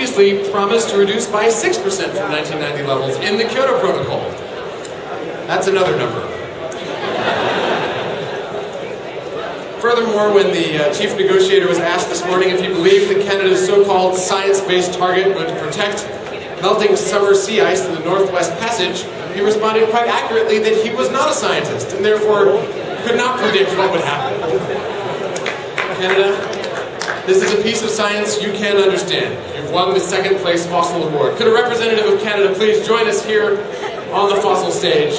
previously promised to reduce by 6% from 1990 levels in the Kyoto Protocol. That's another number. Furthermore, when the chief negotiator was asked this morning if he believed that Canada's so-called science-based target would protect melting summer sea ice in the Northwest Passage, he responded quite accurately that he was not a scientist and therefore could not predict what would happen. Canada, this is a piece of science you can understand. You've won the second place fossil award. Could a representative of Canada please join us here on the fossil stage?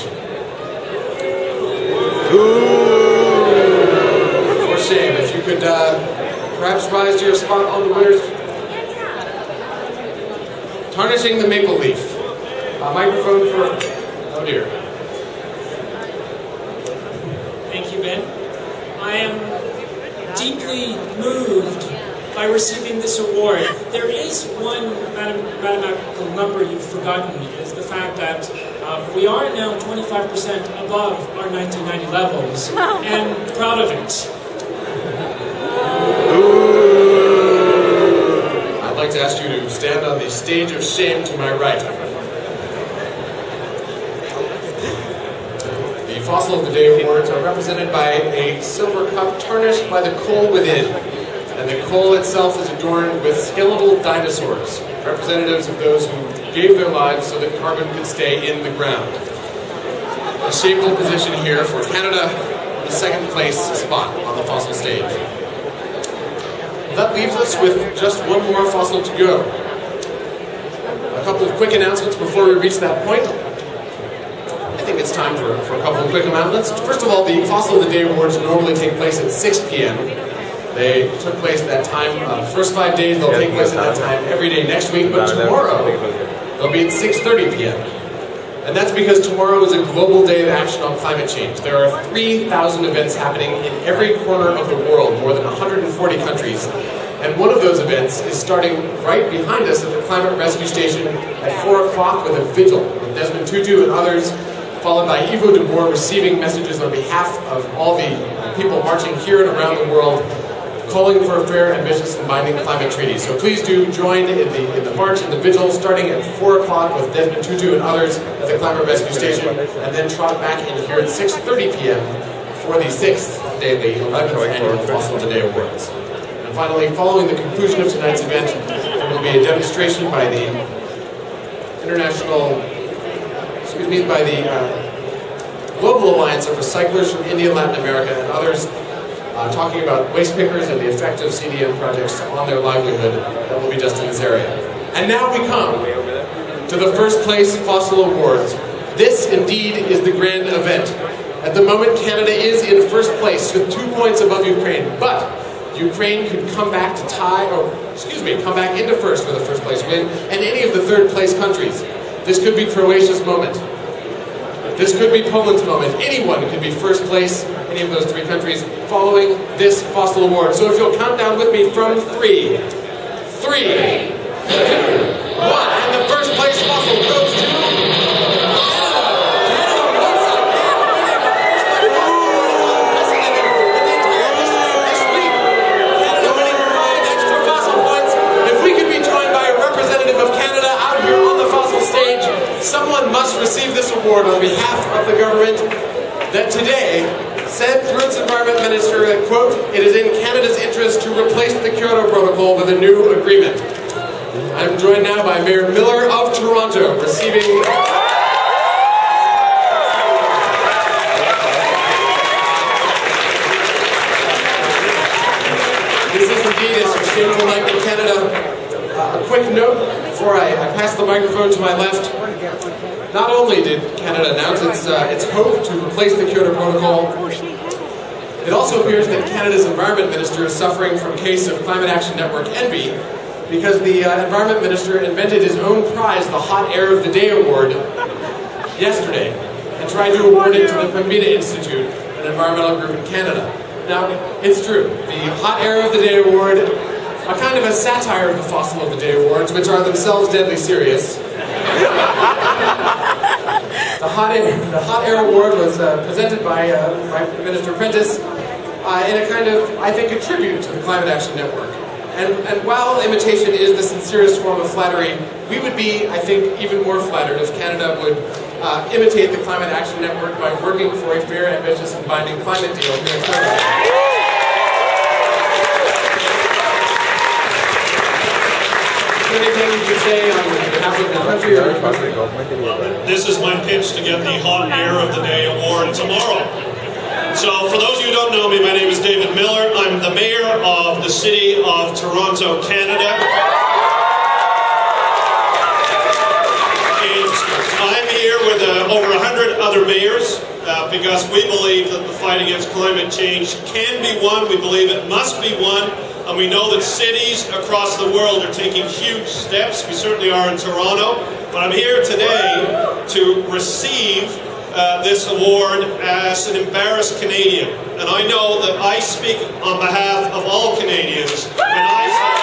For shame, if you could perhaps rise to your spot on the winners. Tarnishing the maple leaf. A microphone for, oh dear. Thank you, Ben. I am deeply moved by receiving this award. There is one mathematical number you've forgotten, is the fact that we are now 25% above our 1990 levels, and proud of it. I'd like to ask you to stand on the stage of shame to my right. The Fossil of the Day awards are represented by a silver cup tarnished by the coal within. And the coal itself is adorned with skeletal dinosaurs, representatives of those who gave their lives so that carbon could stay in the ground. A shameful position here for Canada, the second place spot on the fossil stage. That leaves us with just one more fossil to go. A couple of quick announcements before we reach that point. I think it's time for a couple of quick announcements. First of all, the Fossil of the Day awards normally take place at 6 p.m. They took place at that time, the first 5 days, they'll take place at that time every day next week, but tomorrow, they'll be at 6:30 p.m. And that's because tomorrow is a global day of action on climate change. There are 3,000 events happening in every corner of the world, more than 140 countries. And one of those events is starting right behind us at the Climate Rescue Station at 4 o'clock with a vigil with Desmond Tutu and others, followed by Ivo de Boer receiving messages on behalf of all the people marching here and around the world, calling for a fair, ambitious, and binding climate treaty. So please do join in the march and the vigil starting at 4 o'clock with Desmond Tutu and others at the Climate Rescue Station, and then trot back in here at 6:30 p.m. for the 6th day, the 11th annual Fossil of the Day Awards. And finally, following the conclusion of tonight's event, there will be a demonstration by the Global Alliance of Recyclers from India, Latin America, and others, talking about waste pickers and the effect of CDM projects on their livelihood. That will be just in this area. And now we come to the first place Fossil Awards. This indeed is the grand event. At the moment, Canada is in first place with 2 points above Ukraine, but Ukraine could come back to come back into first with a first place win, and any of the third place countries. This could be Croatia's moment. This could be Poland's moment. Anyone could be first place, any of those 3 countries, following this Fossil Award. So if you'll count down with me from 3, 3, 2, 1, and the first place fossil goes to someone must receive this award on behalf of the government that today said through its environment minister that, quote, it is in Canada's interest to replace the Kyoto Protocol with a new agreement. I'm joined now by Mayor Miller of Toronto, receiving... This is indeed a shameful night for Canada. A quick note before I pass the microphone to my left. Not only did Canada announce its hope to replace the Kyoto Protocol, it also appears that Canada's Environment Minister is suffering from a case of Climate Action Network envy, because the Environment Minister invented his own prize, the Hot Air of the Day Award, yesterday, and tried to award it to the Pembina Institute, an environmental group in Canada. Now, it's true, the Hot Air of the Day Award, a kind of a satire of the Fossil of the Day Awards, which are themselves deadly serious. The Hot Air Award was presented by Minister Prentice in a kind of, I think, a tribute to the Climate Action Network. And while imitation is the sincerest form of flattery, we would be, I think, even more flattered if Canada would imitate the Climate Action Network by working for a fair, ambitious, and binding climate deal here in Canada. Anything you could say on behalf of the country or well, this is my pitch to get the Hot Air of the Day award tomorrow. So, for those of you who don't know me, my name is David Miller. I'm the mayor of the city of Toronto, Canada. And I'm here with over 100 other mayors because we believe that the fight against climate change can be won. We believe it must be won. And we know that cities across the world are taking huge steps. We certainly are in Toronto. But I'm here today to receive this award as an embarrassed Canadian. And I know that I speak on behalf of all Canadians when I say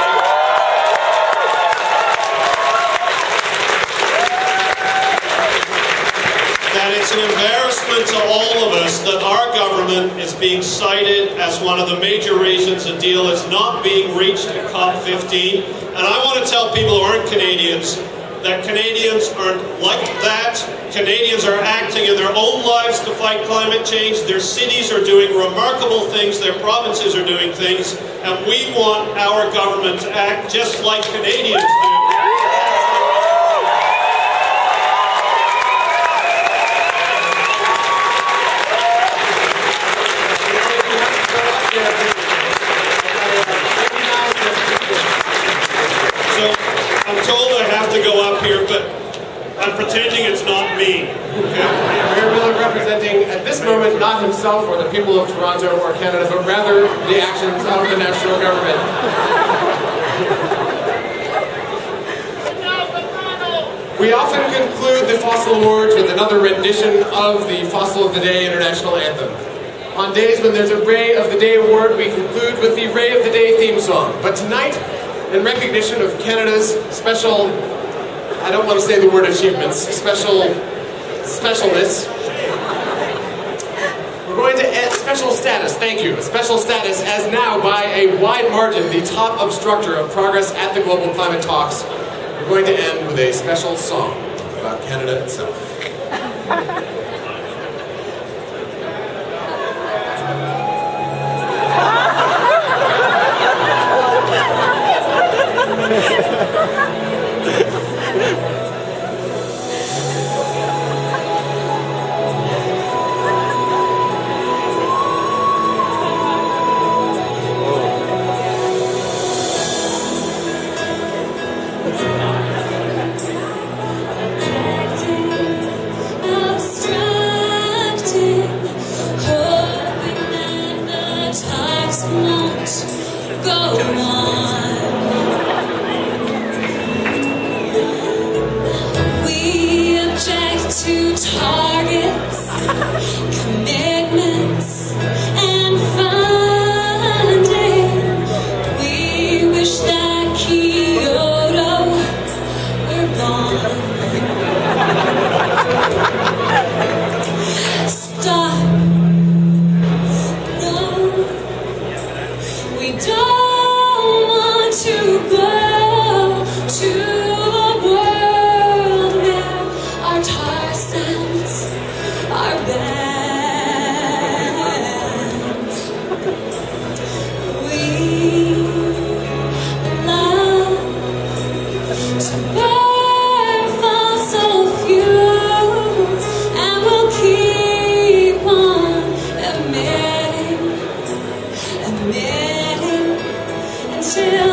that it's an embarrassment to all of us that our government is being cited as one of the major reasons a deal is not being reached at COP15. And I want to tell people who aren't Canadians that Canadians aren't like that. Canadians are acting in their own lives to fight climate change. Their cities are doing remarkable things. Their provinces are doing things. And we want our government to act just like Canadians do. To go up here, but I'm pretending it's not me. Okay? Mayor Miller representing, at this moment, not himself or the people of Toronto or Canada, but rather the actions of the national government. We often conclude the Fossil Awards with another rendition of the Fossil of the Day International Anthem. On days when there's a Ray of the Day award, we conclude with the Ray of the Day theme song. But tonight, in recognition of Canada's special, I don't want to say the word achievements, specialness, we're going to add special status, thank you, special status as now by a wide margin the top obstructor of progress at the global climate talks. We're going to end with a special song about Canada itself. Until